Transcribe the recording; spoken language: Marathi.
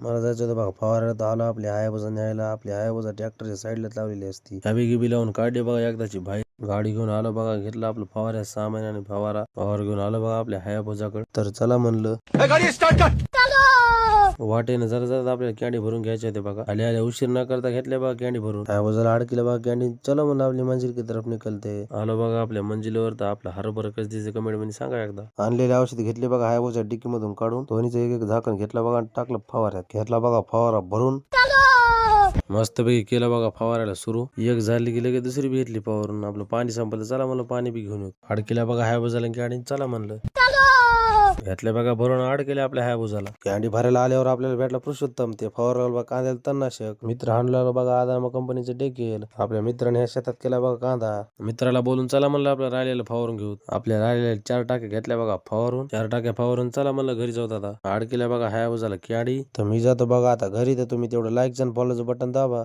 मला जायचं होतं बघा फवारायला. आलो आपल्या हायाबुजा न्यायला. आपल्या हायाबुजा ट्रॅक्टरच्या साईडला लावलेली असती. चाबी गिबी लावून काढली बघा एकदाची बाहेर. गाडी घेऊन आलो बघा. घेतलं आपलं फवाऱ्या सामान आणि फवारा घेऊन आलो बघा आपल्या हायाबुजाकडे. तर चला म्हणलं वाटेने जरा जरा आपल्याला कॅन्डी भरून घ्यायचे होते बघा. आले आले उशीर न करता घेतल्या बघा कॅन्डी भरून. हायाबुजाला अडकिलं बघा कॅन्डी. चला म्हणलं आपली मंजिल की तरफ निकलते. आलो बघा आपल्या मंजिलीवर. तर आपला हरभरा कसं दिसे कमेंट मध्ये सांगा एकदा. आणलेले औषध घेतले बघा हायाबुजा डिक्की मधून काढून. दोन्हीचं एक एक झाकण घेतलं बघा आणि टाकलं फवाऱ्यात. घेतला बघा फवारा भरून. मस्तपैकी केलं बघा फवारायला सुरू. एक झाली की लगेच दुसरी बी घेतली फवारून. आपलं पाणी संपलं. चला म्हणलं पाणी बी घेऊन येऊ. अडकिल्या बघा हायाबुजाला कॅन्डी. चला म्हणलं घेतल्या बघा भरून. अडकल्या आपल्या हायाबुजाला. कॅन्डी भरायला आल्यावर आपल्याला भेटला पुरुषोत्तम. ते फवाराला बघा कांद्याला तणनाशक. मित्र आणला बघा आदाम कंपनीचे डेकेल. आपल्या मित्राने ह्या शेतात केला बघा कांदा. मित्राला बोलून चला म्हणलं आपल्या राहिलेलं फवारून घेऊ. आपल्या राहिलेल्या 4 टाक्या घेतल्या बघा फवारून. 4 टाक्या फवारून चला म्हणलं घरी जाऊ. आता अडकल्या बघा हायाबुजाला कॅन्डी. तर मी जातो बघा आता घरी. तर तुम्ही तेवढं लाईक आणि फॉलोचं बटन दाबा.